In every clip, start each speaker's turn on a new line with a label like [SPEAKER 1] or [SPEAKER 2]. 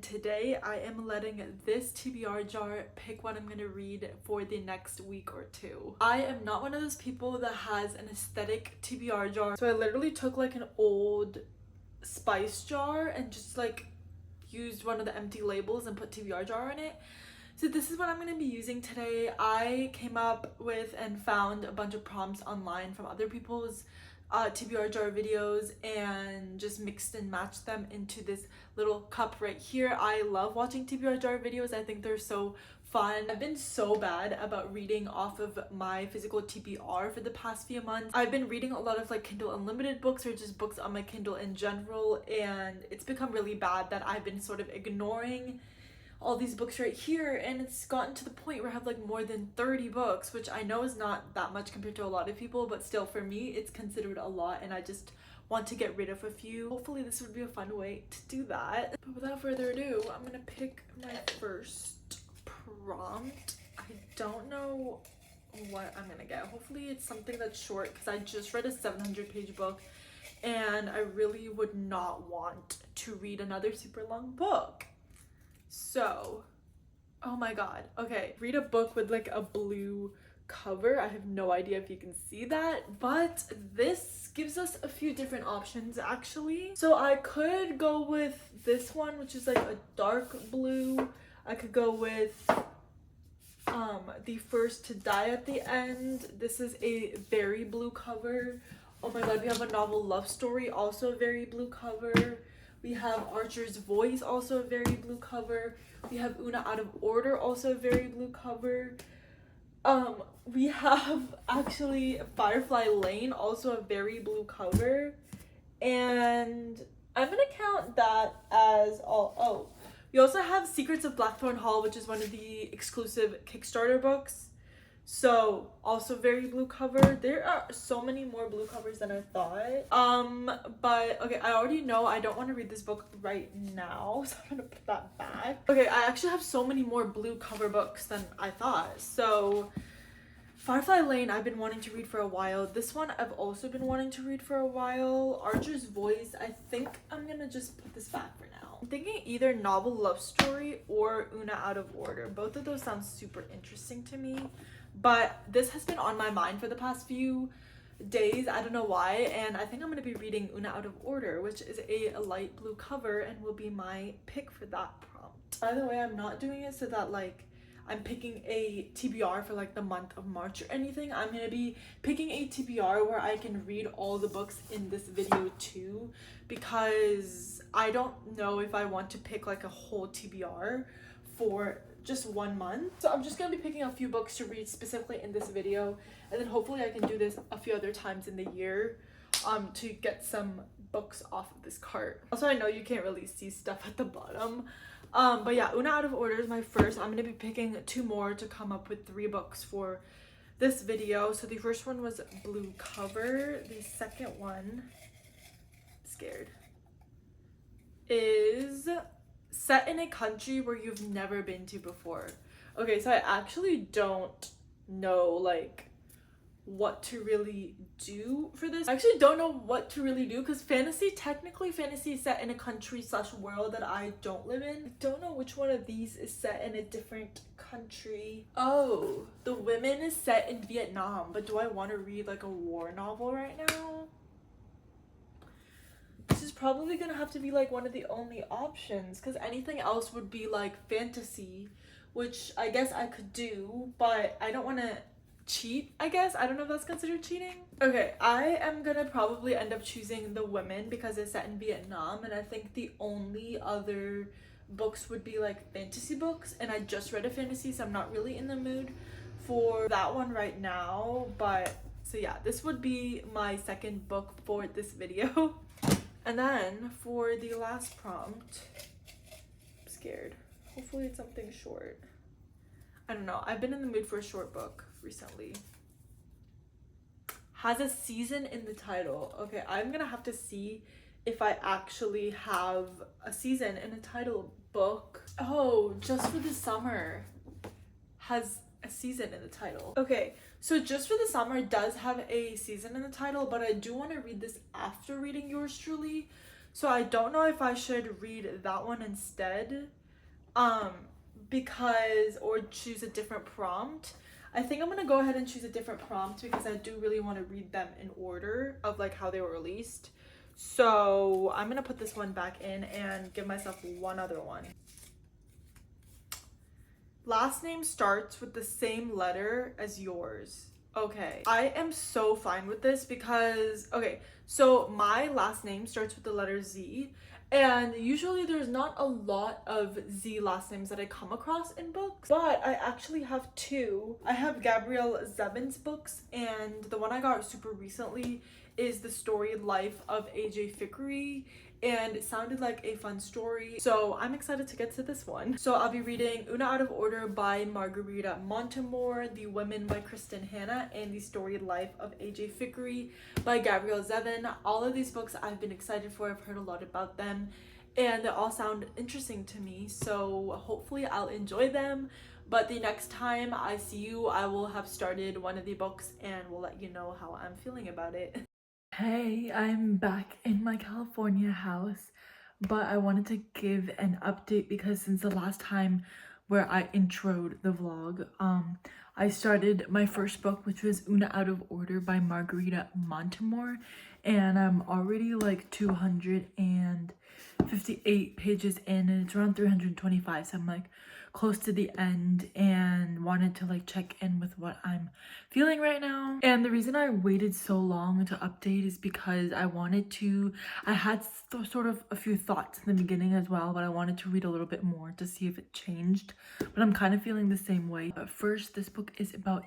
[SPEAKER 1] today I am letting this TBR jar pick what I'm gonna read for the next week or two. I am not one of those people that has an aesthetic TBR jar, so I literally took like an old spice jar and just like used one of the empty labels and put TBR jar in it. So this is what I'm going to be using today. I came up with and found a bunch of prompts online from other people's TBR jar videos and just mixed and matched them into this little cup right here. I love watching TBR jar videos. I think they're so fun. I've been so bad about reading off of my physical TBR for the past few months. I've been reading a lot of like Kindle Unlimited books or just books on my Kindle in general, and it's become really bad that I've been sort of ignoring all these books right here, and it's gotten to the point where I have like more than 30 books, which I know is not that much compared to a lot of people, but still for me it's considered a lot, and I just want to get rid of a few. Hopefully this would be a fun way to do that. But without further ado, I'm gonna pick my first prompt. I don't know what I'm gonna get. Hopefully it's something that's short, because I just read a 700-page book and I really would not want to read another super long book. So, oh my god. Okay, read a book with like a blue cover. I have no idea if you can see that, but this gives us a few different options actually. So I could go with this one, which is like a dark blue. I could go with The First to Die at the End. This is a very blue cover. Oh my god, we have a novel love story, also a very blue cover. We have Archer's Voice, also a very blue cover. We have Una Out of Order, also a very blue cover. We have actually Firefly Lane, also a very blue cover. And I'm gonna count that as all. Oh, we also have Secrets of Blackthorn Hall, which is one of the exclusive Kickstarter books. So also very blue cover. There are so many more blue covers than I thought. But okay, I already know I don't want to read this book right now, so I'm gonna put that back. Okay, I actually have so many more blue cover books than I thought. So Firefly Lane I've been wanting to read for a while. This one I've also been wanting to read for a while. Archer's Voice, I think I'm gonna just put this back for now. I'm thinking either novel love story or Una Out of Order. Both of those sound super interesting to me. But this has been on my mind for the past few days. I don't know why. And I think I'm going to be reading Una Out of Order, which is a light blue cover and will be my pick for that prompt. By the way, I'm not doing it so that like I'm picking a TBR for like the month of March or anything. I'm going to be picking a TBR where I can read all the books in this video too, because I don't know if I want to pick like a whole TBR for just 1 month. So I'm just gonna be picking a few books to read specifically in this video, and then hopefully I can do this a few other times in the year to get some books off of this cart. Also, I know you can't really see stuff at the bottom, but yeah, Una Out of Order is my first. I'm gonna be picking 2 more to come up with 3 books for this video. So the first one was blue cover. The second one, scared, is set in a country where you've never been to before. Okay, so I actually don't know like what to really do for this. I actually don't know what to really do, because technically fantasy is set in a country / world that I don't live in. I don't know which one of these is set in a different country. Oh, The Women is set in Vietnam, but do I want to read like a war novel right now? This is probably gonna have to be like one of the only options, because anything else would be like fantasy, which I guess I could do, but I don't want to cheat, I guess. I don't know if that's considered cheating. Okay, I am gonna probably end up choosing The Women because it's set in Vietnam, and I think the only other books would be like fantasy books, and I just read a fantasy, so I'm not really in the mood for that one right now. But so yeah, this would be my second book for this video. And then for the last prompt, I'm scared. Hopefully it's something short. I don't know. I've been in the mood for a short book recently. Has a season in the title. Okay, I'm gonna have to see if I actually have a season in a title book. Oh, Just for the Summer has a season in the title. Okay, so Just for the Summer does have a season in the title, but I do want to read this after reading Yours Truly. So I don't know if I should read that one instead, um, because, or choose a different prompt. I think I'm gonna go ahead and choose a different prompt because I do really want to read them in order of like how they were released. So I'm gonna put this one back in and give myself one other one. Last name starts with the same letter as yours. Okay, I am so fine with this because, okay, so my last name starts with the letter Z, and usually there's not a lot of Z last names that I come across in books, but I actually have two. I have Gabrielle Zevon's books, and the one I got super recently is The Storied Life of A.J. Fickery, and it sounded like a fun story, so I'm excited to get to this one. So I'll be reading Una Out of Order by Margarita Montemore, The Women by Kristen Hanna, and The Storied Life of A.J. Fickery by Gabrielle Zevon. All of these books I've been excited for. I've heard a lot about them and they all sound interesting to me, so hopefully I'll enjoy them. But the next time I see you, I will have started one of the books and will let you know how I'm feeling about it. Hey, I'm back in my California house, but I wanted to give an update because since the last time where I introed the vlog, I started my first book, which was Una Out of Order by Margarita Montemore, and I'm already like 258 pages in, and it's around 325, so I'm like close to the end and wanted to like check in with what I'm feeling right now. And the reason I waited so long to update is because I had sort of a few thoughts in the beginning as well, but I wanted to read a little bit more to see if it changed. But I'm kind of feeling the same way. But first, this book is about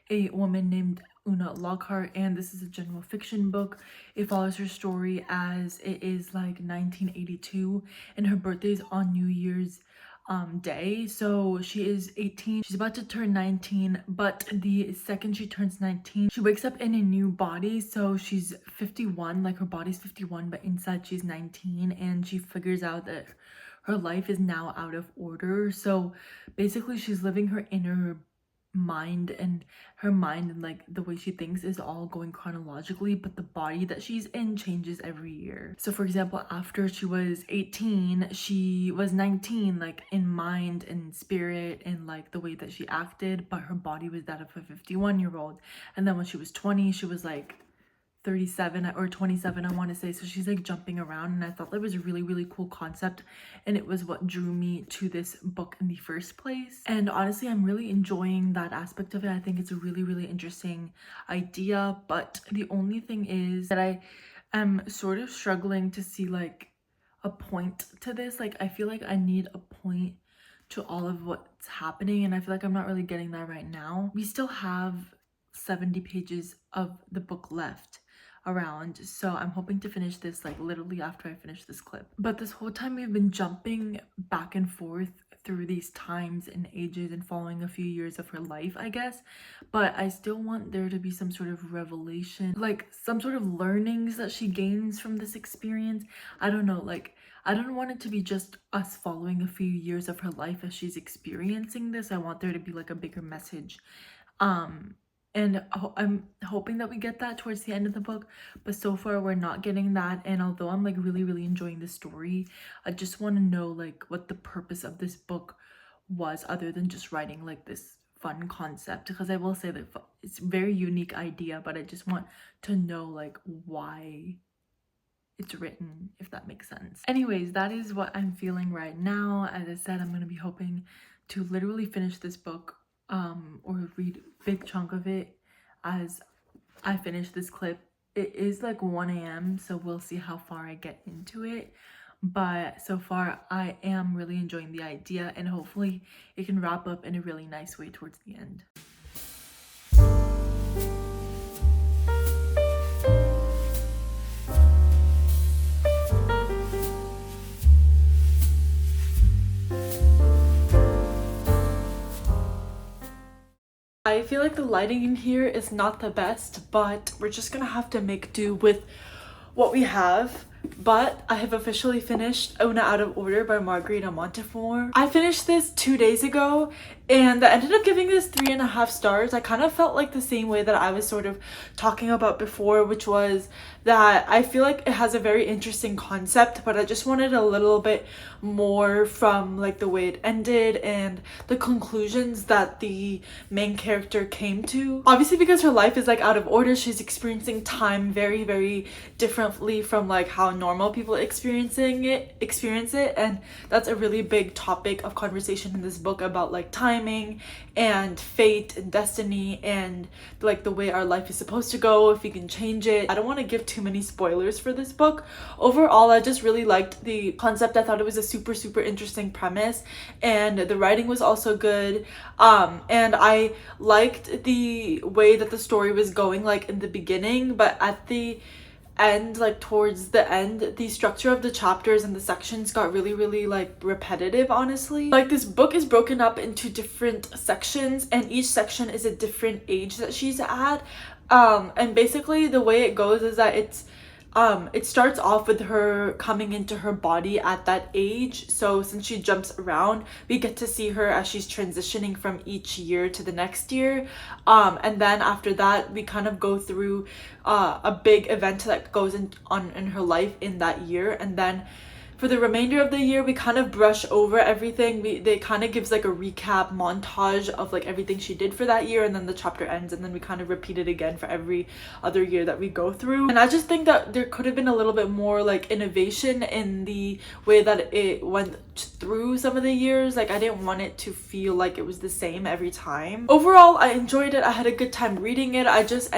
[SPEAKER 1] a woman named Una Lockhart, and this is a general fiction book. It follows her story as it is like 1982 and her birthday is on New Year's day. So she is 18, she's about to turn 19, but the second she turns 19 she wakes up in a new body. So she's 51, like her body's 51, but inside she's 19, and she figures out that her life is now out of order. So basically she's living her inner mind, and her mind and like the way she thinks is all going chronologically, but the body that she's in changes every year. So for example, after she was 18 she was 19, like in mind and spirit and like the way that she acted, but her body was that of a 51-year-old. And then when she was 20 she was like 37 or 27, I want to say. So she's like jumping around, and I thought that was a really cool concept, and it was what drew me to this book in the first place. And honestly, I'm really enjoying that aspect of it. I think it's a really interesting idea, but the only thing is that I am sort of struggling to see like a point to this. Like I feel like I need a point to all of what's happening, and I feel like I'm not really getting that right now. We still have 70 pages of the book left around, so I'm hoping to finish this like literally after I finish this clip. But this whole time we've been jumping back and forth through these times and ages and following a few years of her life, I guess, but I still want there to be some sort of revelation, like some sort of learnings that she gains from this experience. I don't know, like I don't want it to be just us following a few years of her life as she's experiencing this. I want there to be like a bigger message, and I'm hoping that we get that towards the end of the book, but so far we're not getting that. And although I'm like really enjoying the story, I just want to know like what the purpose of this book was, other than just writing like this fun concept, because I will say that it's a very unique idea, but I just want to know like why it's written, if that makes sense. Anyways, that is what I'm feeling right now. As I said, I'm going to be hoping to literally finish this book or read a big chunk of it as I finish this clip. It is like 1 a.m. so we'll see how far I get into it, but so far I am really enjoying the idea, and hopefully it can wrap up in a really nice way towards the end. I feel like the lighting in here is not the best, but we're just gonna have to make do with what we have. but I have officially finished Una Out of Order by Margarita Montefiore. I finished this 2 days ago and I ended up giving this 3.5 stars. I kind of felt like the same way that I was sort of talking about before, which was that I feel like it has a very interesting concept, but I just wanted a little bit more from like the way it ended and the conclusions that the main character came to. Obviously, because her life is like out of order, she's experiencing time very, very differently from like how normal people experience it, and that's a really big topic of conversation in this book about like timing and fate and destiny and like the way our life is supposed to go, if we can change it. I don't want to give too many spoilers for this book. Overall, I just really liked the concept. I thought it was a super interesting premise, and the writing was also good, and I liked the way that the story was going like in the beginning, but at the end, like towards the end, the structure of the chapters and the sections got really like repetitive, honestly. Like, this book is broken up into different sections and each section is a different age that she's at, and basically the way it goes is that it starts off with her coming into her body at that age. So since she jumps around, we get to see her as she's transitioning from each year to the next year. And then after that, we kind of go through a big event that goes on in her life in that year. And then for the remainder of the year, we kind of brush over everything. They kind of gives like a recap montage of like everything she did for that year, and then the chapter ends, and then we kind of repeat it again for every other year that we go through. And I just think that there could have been a little bit more like innovation in the way that it went through some of the years. Like, I didn't want it to feel like it was the same every time. Overall, I enjoyed it. I had a good time reading it. I just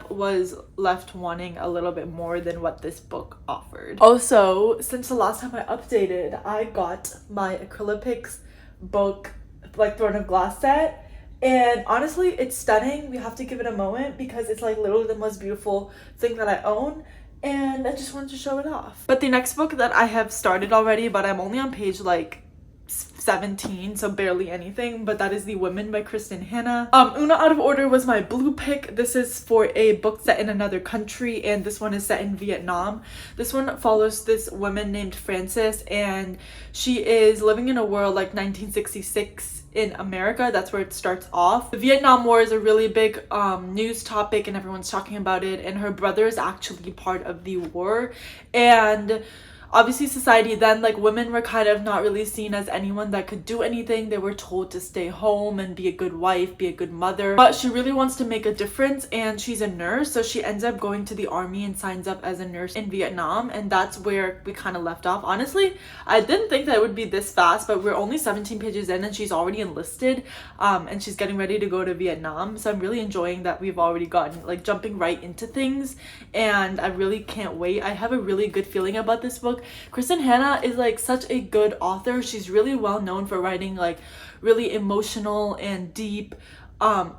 [SPEAKER 1] was left wanting a little bit more than what this book offered. Also, since the last time I updated, I got my Acrylics book like Throne of Glass set, and honestly it's stunning. We have to give it a moment because it's like literally the most beautiful thing that I own, and I just wanted to show it off. But the next book that I have started already, but I'm only on page like 17, so barely anything, but that is The Women by Kristen Hanna. Una Out of Order was my blue pick. This is for a book set in another country, and this one is set in Vietnam. This one follows this woman named Frances, and she is living in a world like 1966 in America. That's where it starts off. The Vietnam War is a really big news topic, and everyone's talking about it, and her brother is actually part of the war. And obviously society then, like, women were kind of not really seen as anyone that could do anything. They were told to stay home and be a good wife, be a good mother. But she really wants to make a difference, and she's a nurse, so she ends up going to the army and signs up as a nurse in Vietnam, and that's where we kind of left off. Honestly, I didn't think that it would be this fast, but we're only 17 pages in and she's already enlisted, and she's getting ready to go to Vietnam. So I'm really enjoying that we've already gotten like jumping right into things, and I really can't wait. I have a really good feeling about this book. Kristen Hanna is like such a good author. She's really well known for writing like really emotional and deep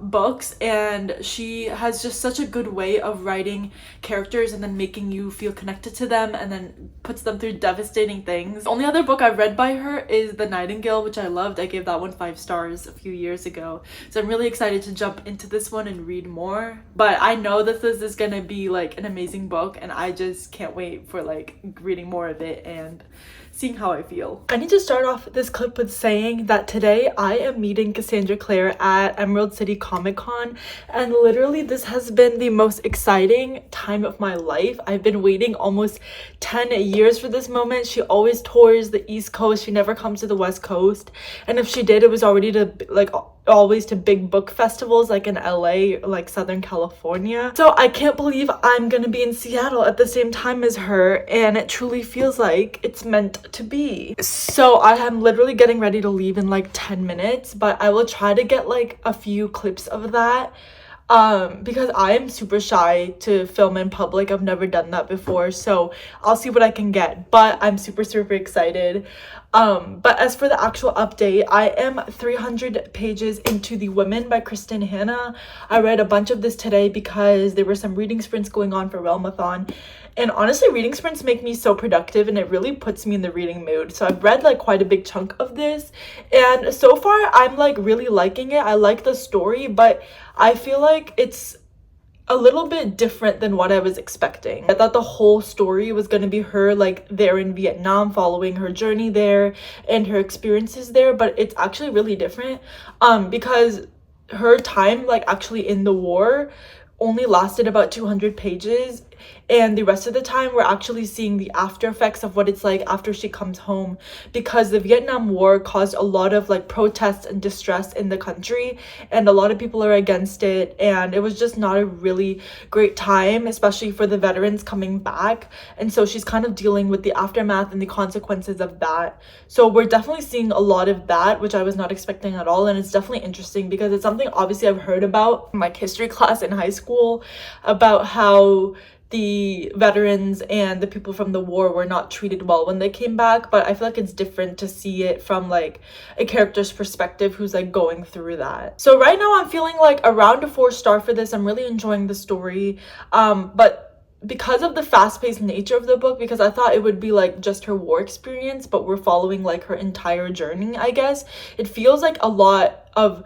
[SPEAKER 1] books, and she has just such a good way of writing characters and then making you feel connected to them, and then puts them through devastating things. The only other book I've read by her is The Nightingale, which I loved. I gave that one 5 stars a few years ago, so I'm really excited to jump into this one and read more. But I know that this is gonna be like an amazing book, and I just can't wait for like reading more of it and seeing how I feel. I need to start off this clip with saying that today I am meeting Cassandra Clare at Emerald City Comic Con, and literally this has been the most exciting time of my life. I've been waiting almost 10 years for this moment. She always tours the East Coast. She never comes to the West Coast, and if she did, it was already to like always to big book festivals like in LA or like Southern California. So I can't believe I'm gonna be in Seattle at the same time as her, and it truly feels like it's meant to be. So I am literally getting ready to leave in like 10 minutes, but I will try to get like a few clips of that because I am super shy to film in public. I've never done that before, so I'll see what I can get, but I'm super excited. But as for the actual update, I am 300 pages into The Women by Kristen Hanna. I read a bunch of this today because there were some reading sprints going on for Realmathon, and honestly, reading sprints make me so productive, and it really puts me in the reading mood. So I've read like quite a big chunk of this, and so far I'm like really liking it. I like the story, but I feel like it's a little bit different than what I was expecting. I thought the whole story was going to be her like there in Vietnam, following her journey there and her experiences there, but it's actually really different because her time like actually in the war only lasted about 200 pages, and the rest of the time we're actually seeing the after effects of what it's like after she comes home, because the Vietnam War caused a lot of like protests and distress in the country, and a lot of people are against it, and it was just not a really great time, especially for the veterans coming back. And so she's kind of dealing with the aftermath and the consequences of that. So we're definitely seeing a lot of that, which I was not expecting at all, and it's definitely interesting because it's something obviously I've heard about in like history class in high school, about how the veterans and the people from the war were not treated well when they came back. But I feel like it's different to see it from like a character's perspective who's like going through that. So right now I'm feeling like around a 4-star for this. I'm really enjoying the story, but because of the fast-paced nature of the book, because I thought it would be like just her war experience, but we're following like her entire journey, I guess it feels like a lot of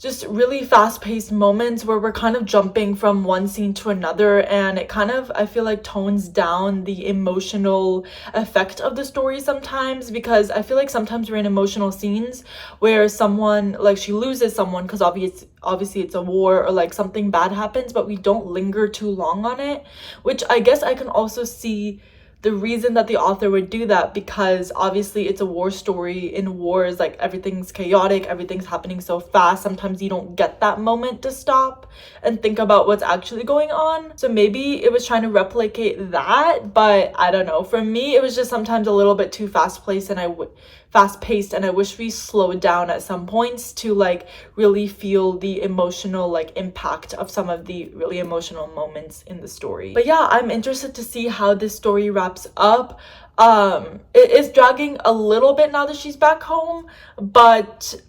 [SPEAKER 1] just really fast-paced moments where we're kind of jumping from one scene to another, and it kind of, I feel like, tones down the emotional effect of the story sometimes, because I feel like sometimes we're in emotional scenes where someone, like, she loses someone because obviously it's a war, or like something bad happens, but we don't linger too long on it, which I guess I can also see the reason that the author would do that, because obviously it's a war story. In wars, like, everything's chaotic, everything's happening so fast, sometimes you don't get that moment to stop and think about what's actually going on. So maybe it was trying to replicate that, but I don't know, for me it was just sometimes a little bit too fast-paced, and I wish we slowed down at some points to like really feel the emotional like impact of some of the really emotional moments in the story. But yeah, I'm interested to see how this story wraps up. It is dragging a little bit now that she's back home, but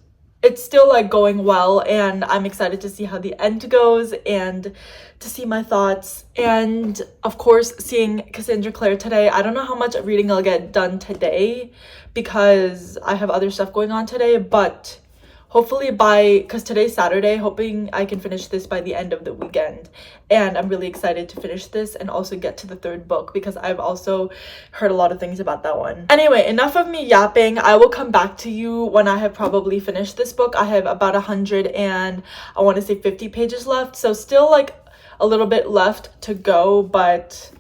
[SPEAKER 1] it's still like going well, and I'm excited to see how the end goes and to see my thoughts. And of course, seeing Cassandra Clare today. I don't know how much reading I'll get done today because I have other stuff going on today, but hopefully because today's Saturday, hoping I can finish this by the end of the weekend. And I'm really excited to finish this and also get to the 3rd book, because I've also heard a lot of things about that one. Anyway, enough of me yapping. I will come back to you when I have probably finished this book. I have about 100 and I want to say 50 pages left, so still like a little bit left to go, but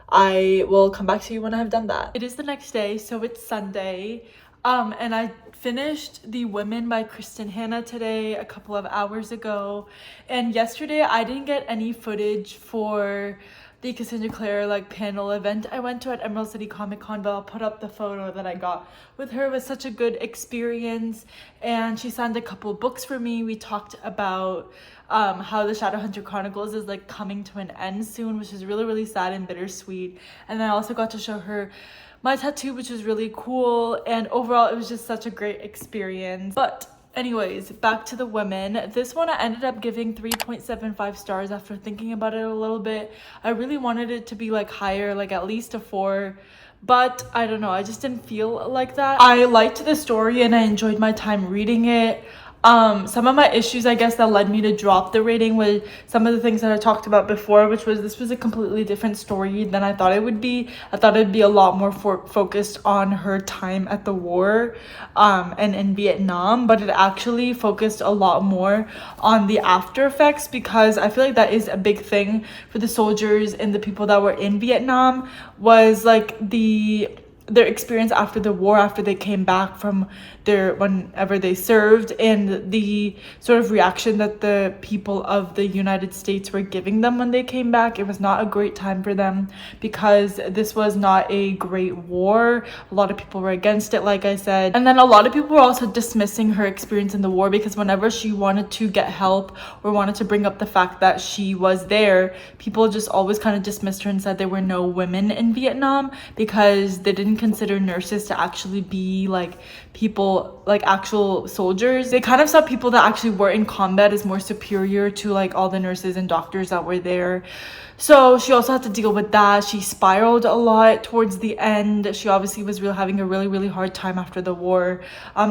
[SPEAKER 1] I will come back to you when I have done that. It is the next day, so it's Sunday, and I finished The Women by Kristen Hanna today a couple of hours ago, and yesterday I didn't get any footage for the Cassandra Clare like panel event I went to at Emerald City Comic Con, but I'll put up the photo that I got with her. It was such a good experience, and she signed a couple books for me. We talked about how the Shadowhunter Chronicles is like coming to an end soon, which is really, really sad and bittersweet. And I also got to show her my tattoo, which was really cool, and overall it was just such a great experience. But anyways, back to The Women. This one I ended up giving 3.75 stars after thinking about it a little bit. I really wanted it to be like higher, like at least a 4, but I don't know, I just didn't feel like that. I liked the story and I enjoyed my time reading it. Some of my issues, I guess, that led me to drop the rating was some of the things that I talked about before, which was this was a completely different story than I thought it would be. I thought it'd be a lot more focused on her time at the war and in Vietnam, but it actually focused a lot more on the after effects, because I feel like that is a big thing for the soldiers and the people that were in Vietnam, was like their experience after the war, after they came back from whenever they served, and the sort of reaction that the people of the United States were giving them when they came back. It was not a great time for them because this was not a great war. A lot of people were against it, like I said, and then a lot of people were also dismissing her experience in the war, because whenever she wanted to get help or wanted to bring up the fact that she was there, people just always kind of dismissed her and said there were no women in Vietnam because they didn't didn't consider nurses to actually be like people, like actual soldiers. They kind of saw people that actually were in combat as more superior to like all the nurses and doctors that were there. So she also had to deal with that. She spiraled a lot towards the end. She obviously was having a really hard time after the war,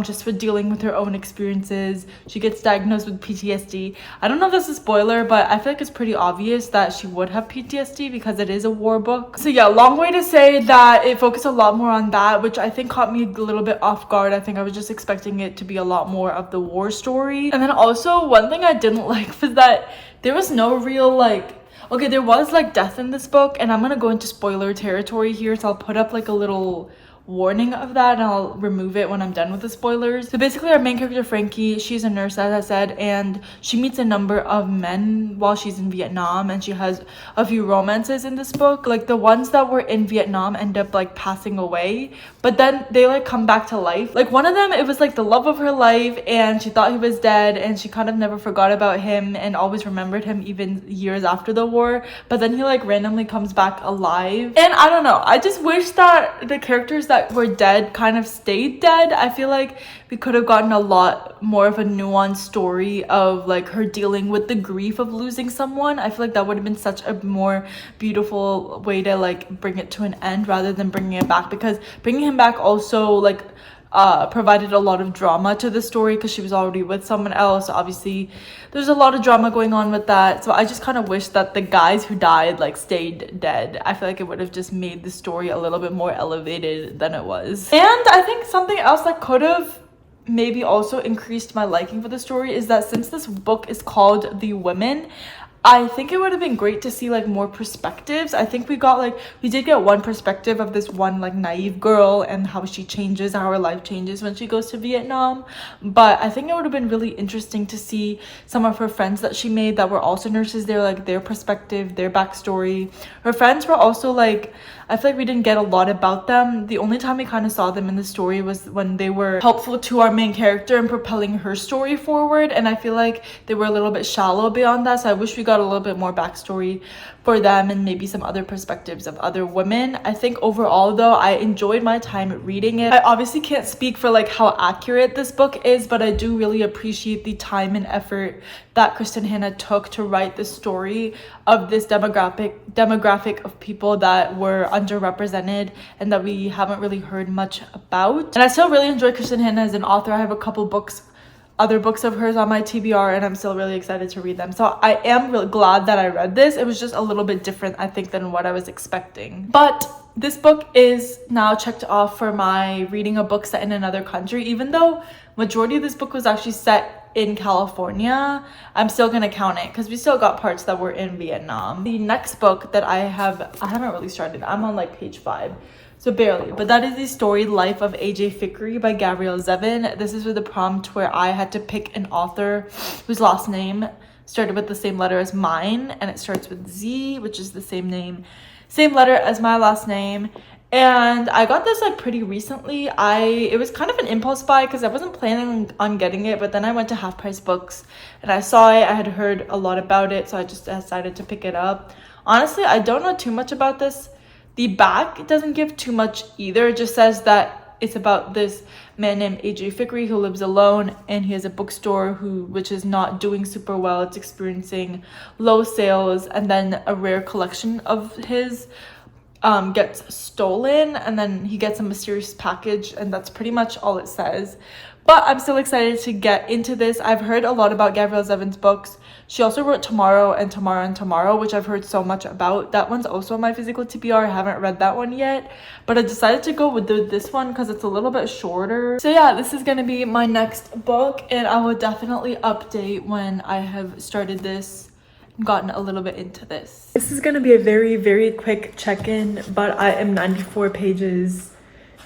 [SPEAKER 1] just with dealing with her own experiences. She gets diagnosed with PTSD. I don't know if this is a spoiler, but I feel like it's pretty obvious that she would have PTSD because it is a war book. So yeah, long way to say that it focused a lot more on that, which I think caught me a little bit off guard. I think I was just expecting it to be a lot more of the war story. And then also one thing I didn't like was that there was no real like, okay, there was like death in this book, and I'm gonna go into spoiler territory here, so I'll put up like a little warning of that and I'll remove it when I'm done with the spoilers. So basically our main character Frankie, she's a nurse as I said, and she meets a number of men while she's in Vietnam, and she has a few romances in this book. Like the ones that were in Vietnam end up like passing away, but then they like come back to life. Like one of them, it was like the love of her life and she thought he was dead, and she kind of never forgot about him and always remembered him even years after the war, but then he like randomly comes back alive. And I don't know, I just wish that the characters that were dead kind of stayed dead. I feel like we could have gotten a lot more of a nuanced story of like her dealing with the grief of losing someone. I feel like that would have been such a more beautiful way to like bring it to an end rather than bringing it back, because bringing him back also like provided a lot of drama to the story because she was already with someone else. Obviously there's a lot of drama going on with that, so I just kind of wish that the guys who died like stayed dead. I feel like it would have just made the story a little bit more elevated than it was. And I think something else that could have maybe also increased my liking for the story is that since this book is called The Women, I think it would have been great to see like more perspectives. I think we did get one perspective of this one like naive girl and how she changes, how her life changes when she goes to Vietnam. But I think it would have been really interesting to see some of her friends that she made that were also nurses there, like their perspective, their backstory. Her friends were also like, I feel like we didn't get a lot about them. The only time we kind of saw them in the story was when they were helpful to our main character and propelling her story forward, and I feel like they were a little bit shallow beyond that, so I wish we got a little bit more backstory for them and maybe some other perspectives of other women. I think overall though, I enjoyed my time reading it. I obviously can't speak for like how accurate this book is, but I do really appreciate the time and effort that Kristen Hanna took to write the story of this demographic of people that were underrepresented and that we haven't really heard much about. And I still really enjoy Kristen Hanna as an author. I have a couple other books of hers on my TBR, and I'm still really excited to read them. So I am really glad that I read this. It was just a little bit different, I think, than what I was expecting. But this book is now checked off for my reading a book set in another country. Even though majority of this book was actually set in California, I'm still gonna count it because we still got parts that were in Vietnam. The next book that I haven't really started. I'm on like page 5. So barely, but that is the storied life of AJ Fikry by Gabrielle Zevin. This is with the prompt where I had to pick an author whose last name started with the same letter as mine, and it starts with Z, which is the same letter as my last name. And I got this like pretty recently. It was kind of an impulse buy because I wasn't planning on getting it, but then I went to Half Price Books and I saw it. I had heard a lot about it, so I just decided to pick it up. Honestly, I don't know too much about this. The back doesn't give too much either. It just says that it's about this man named AJ Fikry who lives alone, and he has a bookstore which is not doing super well. It's experiencing low sales, and then a rare collection of his gets stolen, and then he gets a mysterious package, and that's pretty much all it says. But I'm still excited to get into this. I've heard a lot about Gabrielle Zevin's books. She also wrote Tomorrow and Tomorrow and Tomorrow, which I've heard so much about. That one's also on my physical TBR. I haven't read that one yet, but I decided to go with this one because it's a little bit shorter. So yeah, this is going to be my next book, and I will definitely update when I have started this and gotten a little bit into this. This is going to be a very, very quick check-in, but I am 94 pages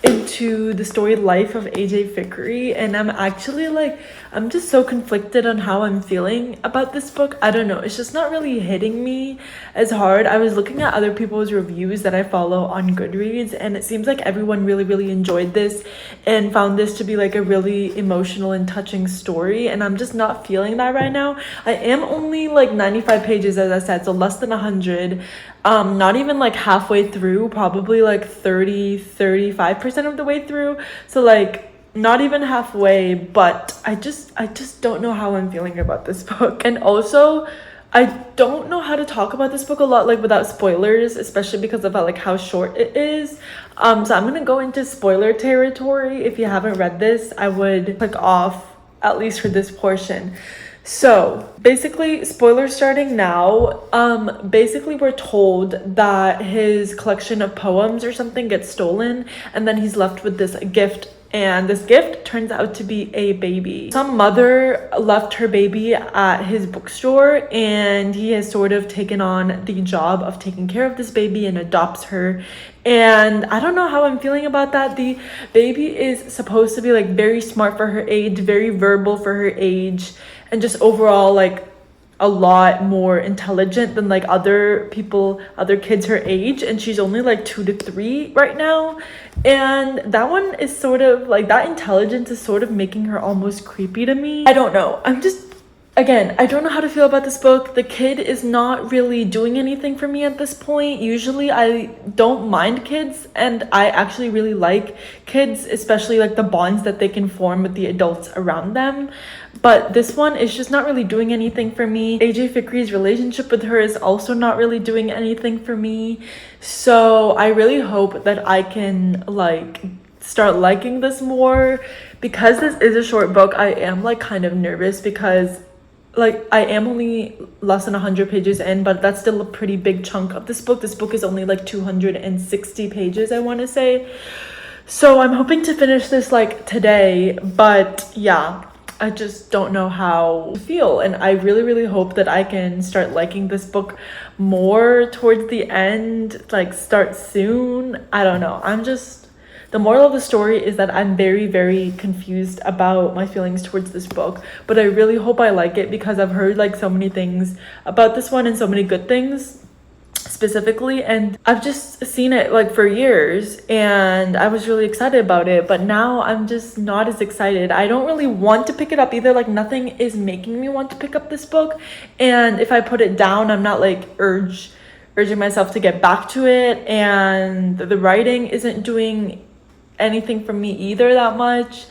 [SPEAKER 1] into the story life of AJ Fikri, and I'm actually like, I'm just so conflicted on how I'm feeling about this book. I don't know, it's just not really hitting me as hard. I was looking at other people's reviews that I follow on Goodreads, and it seems like everyone really enjoyed this and found this to be like a really emotional and touching story, and I'm just not feeling that right now. I am only like 95 pages, as I said, so less than 100. Not even like halfway through, probably like 35% of the way through, so like not even halfway. But I just don't know how I'm feeling about this book. And also, I don't know how to talk about this book a lot like without spoilers, especially because of like how short it is. So I'm gonna go into spoiler territory. If you haven't read this, I would click off at least for this portion. So basically, spoilers starting now. Basically we're told that his collection of poems or something gets stolen, and then he's left with this gift, and this gift turns out to be a baby. Some mother left her baby at his bookstore, and he has sort of taken on the job of taking care of this baby and adopts her. And I don't know how I'm feeling about that. The baby is supposed to be like very smart for her age, very verbal for her age, and just overall like a lot more intelligent than like other kids her age, and she's only like 2 to 3 right now. And that one is sort of like, that intelligence is sort of making her almost creepy to me. I don't know, again, I don't know how to feel about this book. The kid is not really doing anything for me at this point. Usually I don't mind kids, and I actually really like kids, especially like the bonds that they can form with the adults around them. But this one is just not really doing anything for me. AJ Fikri's relationship with her is also not really doing anything for me. So I really hope that I can like start liking this more. Because this is a short book, I am like kind of nervous, because like I am only less than 100 pages in, but that's still a pretty big chunk of this book. This book is only like 260 pages, I want to say. So I'm hoping to finish this like today, but yeah, I just don't know how to feel. And I really hope that I can start liking this book more towards the end, like start soon. I don't know, the moral of the story is that I'm very confused about my feelings towards this book, but I really hope I like it, because I've heard like so many things about this one and so many good things specifically, and I've just seen it like for years, and I was really excited about it, but now I'm just not as excited. I don't really want to pick it up either. Like nothing is making me want to pick up this book, and if I put it down, I'm not like urging myself to get back to it, and the writing isn't doing anything for me either that much.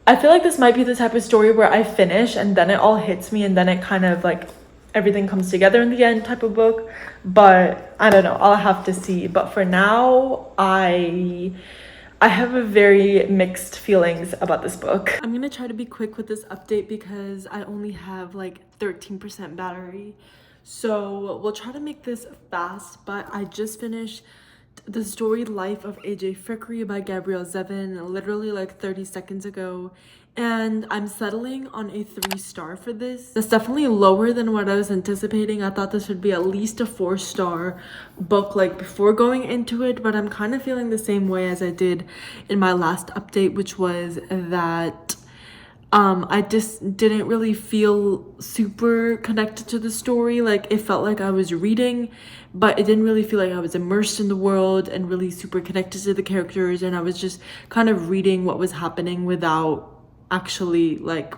[SPEAKER 1] I feel like this might be the type of story where I finish and then it all hits me, and then it kind of like everything comes together in the end type of book. But I don't know, I'll have to see. But for now, I have a very mixed feelings about this book. I'm gonna try to be quick with this update because I only have like 13% battery, so we'll try to make this fast. But I just finished The Storied Life of AJ Fikri by Gabrielle Zevin literally like 30 seconds ago, and I'm settling on a 3-star for this. That's definitely lower than what I was anticipating. I thought this would be at least a 4-star book like before going into it, but I'm kind of feeling the same way as I did in my last update, which was that I just didn't really feel super connected to the story. Like it felt like I was reading, but it didn't really feel like I was immersed in the world and really super connected to the characters, and I was just kind of reading what was happening without actually like,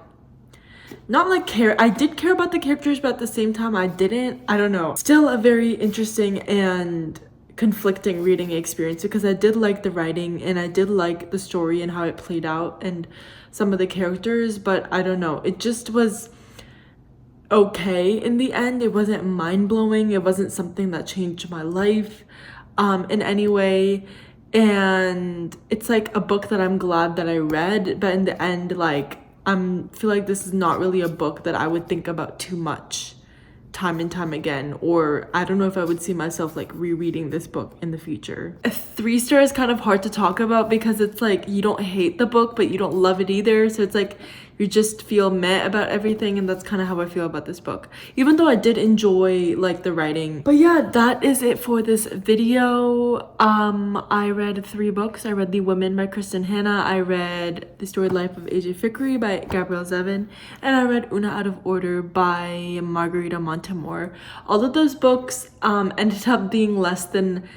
[SPEAKER 1] not like care. I did care about the characters, but at the same time I didn't. I don't know, still a very interesting and conflicting reading experience, because I did like the writing and I did like the story and how it played out and some of the characters, but I don't know, it just was okay in the end. It wasn't mind-blowing, it wasn't something that changed my life in any way, and it's like a book that I'm glad that I read, but in the end, like I feel like this is not really a book that I would think about too much time and time again, or I don't know if I would see myself like rereading this book in the future. A 3-star is kind of hard to talk about because it's like you don't hate the book but you don't love it either, so it's like you just feel meh about everything, and that's kind of how I feel about this book, even though I did enjoy like the writing. But yeah, that is it for this video. I read 3 books. I read The Women by Kristen Hanna, I read The Storied Life of AJ Fikry by Gabrielle Zevin, and I read Una Out of Order by Margarita Montemor. All of those books ended up being less than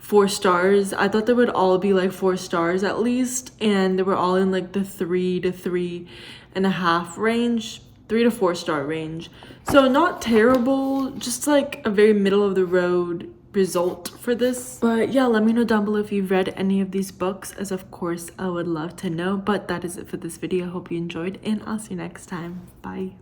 [SPEAKER 1] 4 stars. I thought they would all be like 4 stars at least, and they were all in like the 3 to 3.5 range, 3 to 4 star range. So not terrible, just like a very middle of the road result for this. But yeah, let me know down below if you've read any of these books, as of course I would love to know. But that is it for this video. Hope you enjoyed, and I'll see you next time. Bye.